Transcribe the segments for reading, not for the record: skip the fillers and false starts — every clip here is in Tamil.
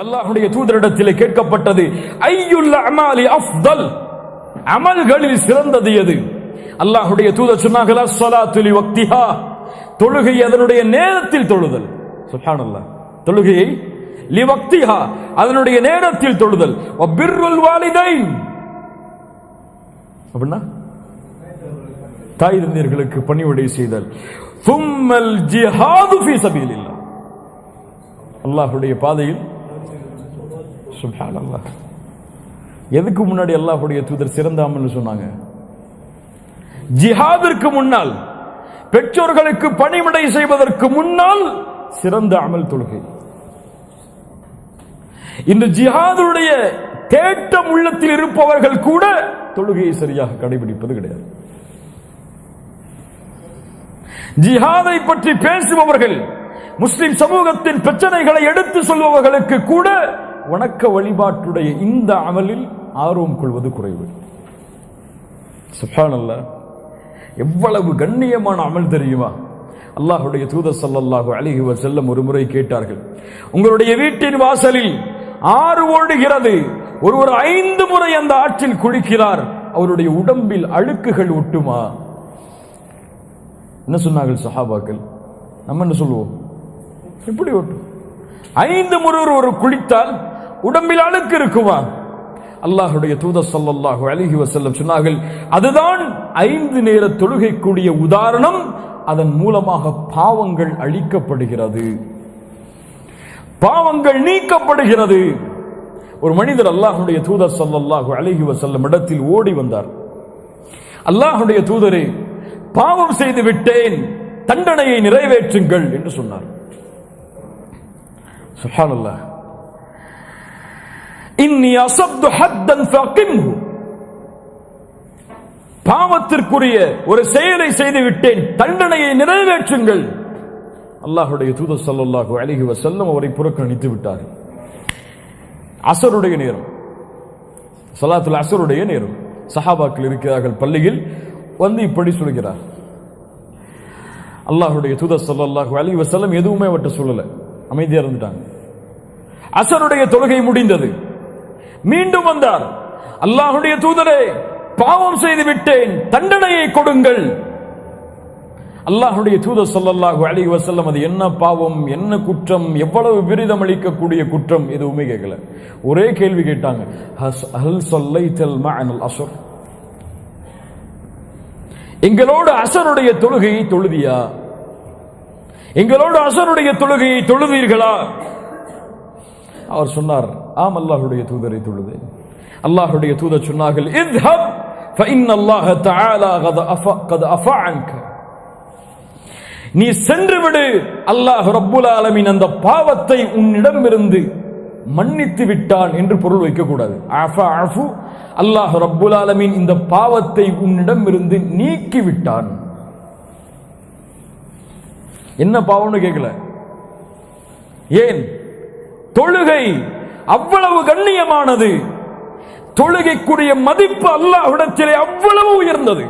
அல்லாஹ்வுடைய தூதரிடத்திலே கேட்கப்பட்டது, ஐயுல் அமாலி அஃதல், அமல்களில் சிறந்தது எது? அல்லாஹ்வுடைய தூதர் சொன்னார்கள், ஸலாத்து லி வக்திஹா, தொழுகை அதனுடைய நேரத்தில் தொழுதல். சுப்ஹானல்லாஹ், தொழுகையை லி வக்திஹா, அதனுடைய நேரத்தில் தொழுதல். வ பிர்ருல் வாலிதைன், அப்படினா தாய் தந்தையர்களுக்கு பணிவிடை செய்தல். சும்மல் ஜிஹாது ஃபீ சபீலில்லாஹ், அல்லாஹ்வுடைய பாதையில். சுப்ஹானல்லாஹ், எதுக்கு முன்னாடி அல்லாஹ்வுடைய தூதர் சிறந்த அமல் சொன்னாங்க? ஜிஹாதிற்கு முன்னால், பெற்றோர்களுக்கு பணிவிடை செய்வதற்கு முன்னால் சிறந்த அமல் தொழுகை. இந்த ஜிஹாதுடைய தேட்டம் உள்ளத்தில் இருப்பவர்கள் கூட தொழுகையை சரியாக கடைபிடிப்பது கிடையாது. ஜிஹாதை பற்றி பேசுபவர்கள், முஸ்லிம் சமூகத்தின் பிரச்சனைகளை எடுத்து சொல்பவர்களுக்கு கூட வணக்க வழிபாட்டுடைய இந்த அமலில் ஆர்வம் கொள்வது குறைவு. சுப்ஹானல்லாஹ், எவ்வளவு கண்ணியமான அமல் தெரியுமா? அல்லாஹ்வுடைய தூதர் ஸல்லல்லாஹு அலைஹி வஸல்லம் ஒரு முறை கேட்டார்கள், உங்களுடைய வீட்டின் வாசலில் ஆறு ஓடுகிறது, ஒருவர் 5 முறை அந்த ஆற்றில் குளிக்கிறார், அவருடைய உடம்பில் அழுக்குகள் ஒட்டுமா? என்ன சொன்னார்கள் சஹாபாக்கள்? நம்ம என்ன சொல்லுவோம்? எப்படி ஒட்டும்? 5 முறை ஒரு குளித்தால் உடம்பில் அழுக்கு இருக்குமா? அல்லாஹ்வுடைய தூதர் ஸல்லல்லாஹு அலைஹி வஸல்லம் சொன்னார்கள், அதுதான் 5 நேர தொழுகைக்குரிய உதாரணம். அதன் மூலமாக பாவங்கள் அழிக்கப்படுகிறது, பாவங்கள் நீக்கப்படுகிறது. ஒரு மனிதர் அல்லாஹ்வுடைய தூதர் ஸல்லல்லாஹு அலைஹி வஸல்லம் இடத்தில் ஓடி வந்தார். அல்லாஹ்வுடைய தூதரே, பாவம் செய்து விட்டேன், தண்டனையை நிறைவேற்றுங்கள் என்று சொன்னார். சுப்ஹானல்லாஹ், இன்னி அஸப்து ஹத்தன் ஃபகிம்ஹு, பாவத்திற்குரிய ஒரு செயலை செய்து விட்டேன், தண்டனையை நிறைவேற்றுங்கள். அல்லாஹ்வுடைய தூதர் ஸல்லல்லாஹு அலைஹி வஸல்லம் அவரை புறக்கணித்து விட்டார். அஸருடைய நேரம், ஸலாத்துல் அஸருடைய நேரம். சஹாபாக்கள் இருக்கிறார்கள் பள்ளியில், வந்து இப்படி சொல்கிறார். அல்லாஹ்வுடைய தூதர் ஸல்லல்லாஹு அலைஹி வஸல்லம் எதுவுமே அவர்ட்ட சொல்லல, அமைதியா இருந்துட்டாங்க. அஸருடைய தொழுகை முடிந்தது. மீண்டும் வந்தார். அல்லாஹ்வுடைய தூதரே, பாவம் செய்து விட்டேன், தண்டனையை கொடுங்கள். அல்லாஹ்வுடைய தூதர் ஸல்லல்லாஹு அலைஹி வஸல்லம் அது என்ன பாவம், என்ன குற்றம், எவ்வளவு விரிதம் அளிக்கக்கூடிய குற்றம், எதுவுமே கேட்கல. ஒரே கேள்வி கேட்டாங்க, ஹல் ஸல்லைத்தல் மஅனல் அஸர், எங்களோடு அஸருடைய தொழுகையை தொழுதியா? எங்களோடு அஸருடைய தொழுகையை தொழுதீர்களா? அவர் சொன்னார், ஆம் அல்லாஹ்வுடைய தூதரை தொழுதேன். அல்லாஹ்வுடைய தூதர் சொன்னார்கள், இத்ஹப் ஃபஇன்னல்லாஹ தஆலா கத் அஃபா அன்க, நீ சென்று விடு, அல்லாஹ் ரப்புல் ஆலமீன் அந்த பாவத்தை உன்னிடமிருந்து மன்னித்து விட்டான் என்று பொருள் வைக்க கூடாது. அஃபா அஃபு, அல்லாஹ் ரப்புல் ஆலமீன் இந்த பாவத்தை உன்னிடமிருந்து நீக்கி விட்டான். என்ன பாவம்னு கேட்கல. ஏன்? தொழுகை அவ்வளவு கண்ணியமானது, தொழுகைக்குரிய மதிப்பு அல்லாஹ்விடத்திலே அவ்வளவு உயர்ந்தது.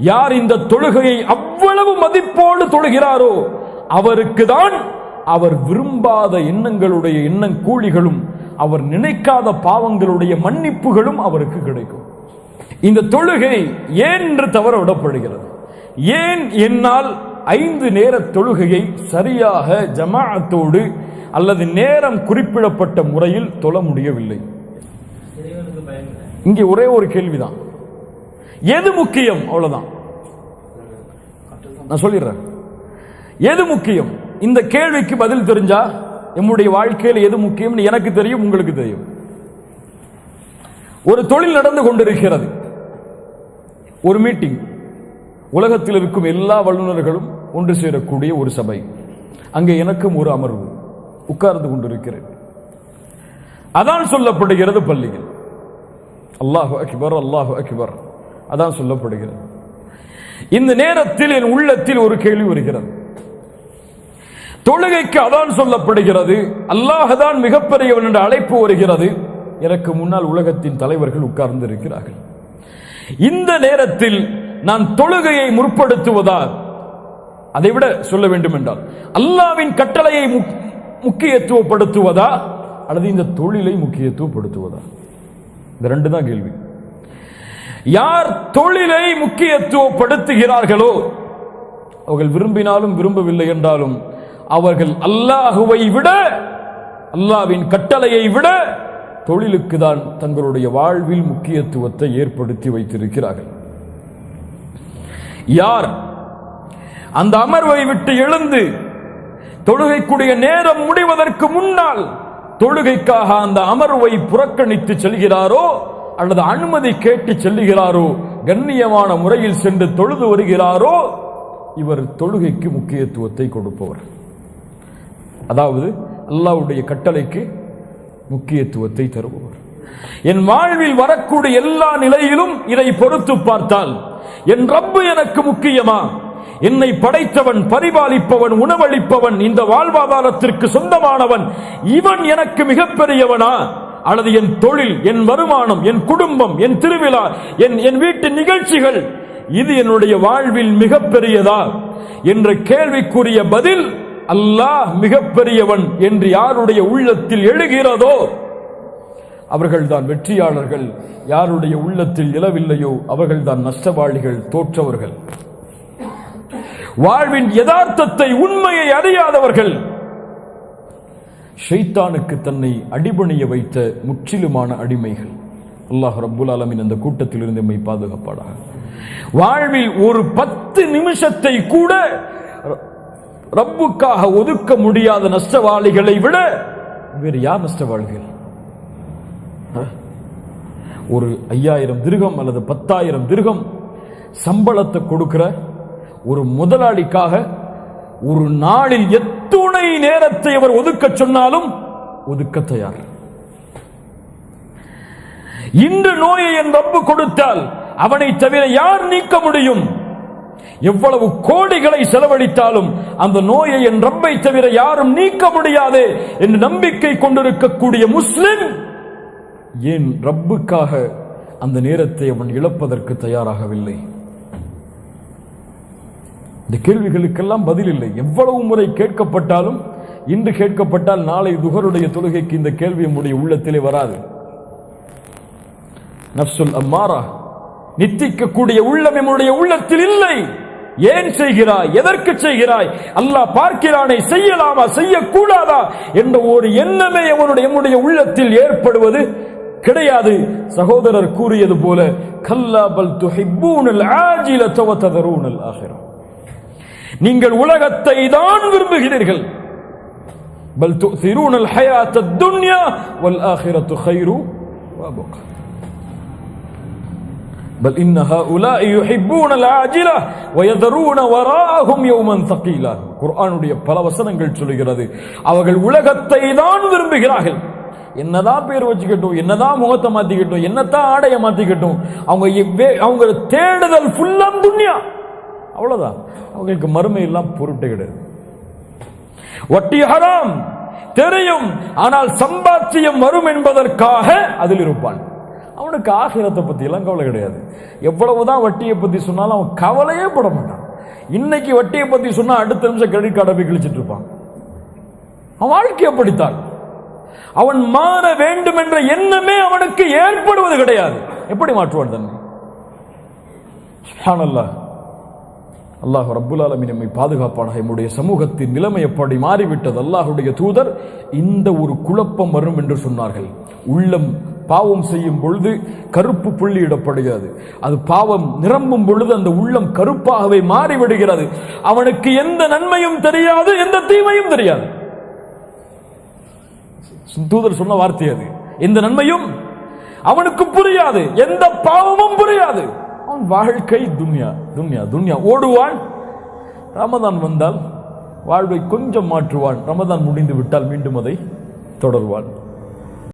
யார் இந்த தொழுகையை அவ்வளவு மதிப்போடு தொழுகிறாரோ அவருக்கு தான் அவர் விரும்பாத எண்ணங்களுடைய கூலிகளும், அவர் நினைக்காத பாவங்களுடைய மன்னிப்புகளும் அவருக்கு கிடைக்கும். இந்த தொழுகை ஏன் என்று தவற விடப்படுகிறது? ஏன் என்னால் 5 நேர தொழுகையை சரியாக ஜமாஅத்தோடு அல்லது நேரம் குறிப்பிடப்பட்ட முறையில் தொழ முடியவில்லை? இங்கே ஒரே ஒரு கேள்விதான், எது முக்கியம்? அவ்வளவுதான், நான் சொல்லிடுறேன். எது முக்கியம்? இந்த கேள்விக்கு பதில் தெரிஞ்சா நம்முடைய வாழ்க்கையில் எது முக்கியம் எனக்கு தெரியும், உங்களுக்கு தெரியும். ஒரு தொழில் நடந்து கொண்டிருக்கிறது, ஒரு மீட்டிங், உலகத்தில் இருக்கும் எல்லா வல்லுநர்களும் ஒன்று சேரக்கூடிய ஒரு சபை. அங்கே எனக்கும் ஒரு அமர்வு, உட்கார்ந்து கொண்டிருக்கிறேன். அதான் சொல்லப்படுகிறது பள்ளியில், அல்லாஹு அக்பர் அல்லாஹு அக்பர், அதான் சொல்லப்படுகிறது. இந்த நேரத்தில் என் உள்ளத்தில் ஒரு கேள்வி வருகிறது. தொழுகைக்கு அதான் சொல்லப்படுகிறது, அல்லாஹ் தான் மிகப்பெரியவன் என்ற அழைப்பு வருகிறது. எனக்கு முன்னால் உலகத்தின் தலைவர்கள் உட்கார்ந்து இருக்கிறார்கள். இந்த நேரத்தில் நான் தொழுகையை முற்படுத்துவதா, அதைவிட சொல்ல வேண்டும் என்றால் அல்லாஹ்வின் கட்டளையை முக்கியத்துவப்படுத்துவதா அல்லது இந்த தொழிலை முக்கியத்துவப்படுத்துவதா? இந்த ரெண்டு தான் கேள்வி. யார் தொழிலை முக்கியத்துவப்படுத்துகிறார்களோ அவர்கள் விரும்பினாலும் விரும்பவில்லை என்றாலும் அவர்கள் அல்லாஹுவை விட, அல்லாஹ்வின் கட்டளையை விட தொழிலுக்கு தான் தங்களுடைய வாழ்வில் முக்கியத்துவத்தை ஏற்படுத்தி வைத்திருக்கிறார்கள். யார் அந்த அமர்வை விட்டு எழுந்து தொழுகைக்குரிய நேரம் முடிவதற்கு முன்னால் தொழுகைக்காக அந்த அமர்வை புறக்கணித்து செல்கிறாரோ அல்லது அனுமதி கேட்டு செல்லுகிறாரோ, கண்ணியமான முறையில் சென்று தொழுது வருகிறாரோ, இவர் தொழுகைக்கு முக்கியத்துவத்தை கொடுப்பவர். அதாவது அல்லாஹ்வுடைய கட்டளைக்கு முக்கியத்துவத்தை தருபவர். என் வாழ்வில் வரக்கூடிய எல்லா நிலையிலும் இதை பொறுத்து பார்த்தால் என் ரப்பு எனக்கு முக்கியமா, என்னை படைத்தவன், பரிபாலிப்பவன், உணவளிப்பவன், இந்த வாழ்வாதாரத்திற்கு சொந்தமானவன், இவன் எனக்கு மிகப்பெரியவனா, அல்லது என் தொழில், என் வருமானம், என் குடும்பம், என் திருவிழா, என் வீட்டு நிகழ்ச்சிகள், இது என்னுடைய வாழ்வில் மிகப்பெரியதா என்ற கேள்விக்குரிய பதில் அல்லாஹ் மிகப்பெரியவன் என்று யாருடைய உள்ளத்தில் எழுகிறதோ அவர்கள்தான் வெற்றியாளர்கள். யாருடைய உள்ளத்தில் எழவில்லையோ அவர்கள்தான் நஷ்டவாளிகள், தோற்றவர்கள். வாழ்வின் யதார்த்தத்தை, உண்மையை அறியாதவர்கள், ஷைத்தானுக்கு தன்னை அடிபணிய வைத்த முற்றிலுமான அடிமைகள். அல்லாஹ் ரப்புல் ஆலமீன் அந்த கூட்டத்தில் இருந்து நம்மை பாதுகாப்பானாக. வாழ்வில் ஒரு 10 நிமிஷத்தை கூட ரப்புக்காக ஒதுக்க முடியாத நஷ்டவாளிகளை விட வேறு யார் நஷ்டவாளிகள்? ஒரு 5000 திர்ஹம் அல்லது 10,000 திர்ஹம் சம்பளத்தை கொடுக்கிற ஒரு முதலாளிக்காக ஒரு நாளில் எத்துணை நேரத்தை அவர் ஒதுக்க சொன்னாலும் ஒதுக்க தயார். இன்று நோயை என் ரப்பு கொடுத்தால் அவனை தவிர யார் நீக்க முடியும்? எவ்வளவு கோடிகளை செலவழித்தாலும் அந்த நோயை என் ரப்பை தவிர யாரும் நீக்க முடியாது என்று நம்பிக்கை கொண்டிருக்கக்கூடிய முஸ்லிம் ஏன் ரப்புக்காக அந்த நேரத்தை அவன் இழப்பதற்கு தயாராகவில்லை? இந்த கேள்விகளுக்கெல்லாம் பதில் இல்லை. எவ்வளவு முறை கேட்கப்பட்டாலும், இன்று கேட்கப்பட்டால் நாளை துஹருடைய தொழுகைக்கு இந்த கேள்வி நம்முடைய உள்ளத்திலே வராது. நஃப்சுல் அம்மாரா, நித்திக்கக்கூடிய உள்ளம் நம்முடைய உள்ளத்தில் இல்லை. ஏன் செய்கிறாய், எதற்கு செய்கிறாய், அல்லாஹ் பார்க்கிறானே, செய்யலாமா செய்யக்கூடாதா என்ற ஒரு எண்ணமே நம்முடைய உள்ளத்தில் ஏற்படுவது கிடையாது. சகோதரர் கூறியது போல, கல்லா பல் துஹிப்பூனல் ஆஜிலத வ ததரூனல் ஆகிரா, நீங்கள் உலகத்தை தான் விரும்புகிறீர்கள். பல் துஸிரூனல் ஹயாத்தத் துன்யா வல் ஆகிரத்து கைரு வ அபகா, பல் இன்ன ஹாஉலாஇ யுஹிப்பூனல் ஆஜில வ யதரூன வராஅஹும் யௌமன் தகீலா. குர்ஆனுடைய பல வசனங்கள் சொல்கிறது, அவர்கள் உலகத்தை தான் விரும்புகிறார்கள். என்னதான் பேர் வச்சுக்கட்டும், என்னதான் முகத்தை மாத்திக்கட்டும், என்னதான் ஆடைய மாத்திக்கட்டும், அவங்க தேடுதல் ஃபுல்லா துன்யா, அவ்வளவுதான். அவங்களுக்கு மறுமை எல்லாம் பொருட்டே கிடையாது. வட்டி ஹராம் தெரியும், ஆனால் சம்பாத்தியம் வரும் என்பதற்காக அதில் இருப்பான். அவனுக்கு ஆகிரத்தை பத்தி எல்லாம் கவலை கிடையாது. எவ்வளவுதான் வட்டியை பத்தி சொன்னாலும் அவன் கவலையே பட மாட்டான். இன்னைக்கு வட்டியை பத்தி சொன்னா அடுத்த நிமிஷம் கிரெடிட் கார்டை போய் கிழிச்சிட்டு இருப்பான். அவன் வாழ்க்கையை படித்தான். அவன் மாற வேண்டும் என்ற எண்ணமே அவனுக்கு ஏற்படுவது கிடையாது. எப்படி மாற்றுவான் தன்னை? சுப்ஹானல்லாஹ். அல்லாஹ் ரப்புல் ஆலமீன் நம்மை பாதுகாப்பானாக. நம்முடைய சமூகத்தின் நிலைமை எப்படி மாறிவிட்டது. அல்லாஹ்வுடைய தூதர் இந்த ஒரு குழப்பம் வரும் என்று சொன்னார்கள். உள்ளம் பாவம் செய்யும் பொழுது கருப்பு புள்ளி இடப்படுகிறது. அது பாவம் நிரம்பும் பொழுது அந்த உள்ளம் கருப்பாகவே மாறிவிடுகிறது. அவனுக்கு எந்த நன்மையும் தெரியாது, எந்த தீமையும் தெரியாது. தூதர் சொன்ன வார்த்தை அது. எந்த நன்மையும் அவனுக்கு புரியாது, எந்த பாவமும் புரியாது. அவன் வாழ்க்கை துன்யா துன்யா துன்யா ஓடுவான். ரமதான் வந்தால் வாழ்வை கொஞ்சம் மாற்றுவான். ரமதான் முடிந்து விட்டால் மீண்டும் அதை தொடர்வான்.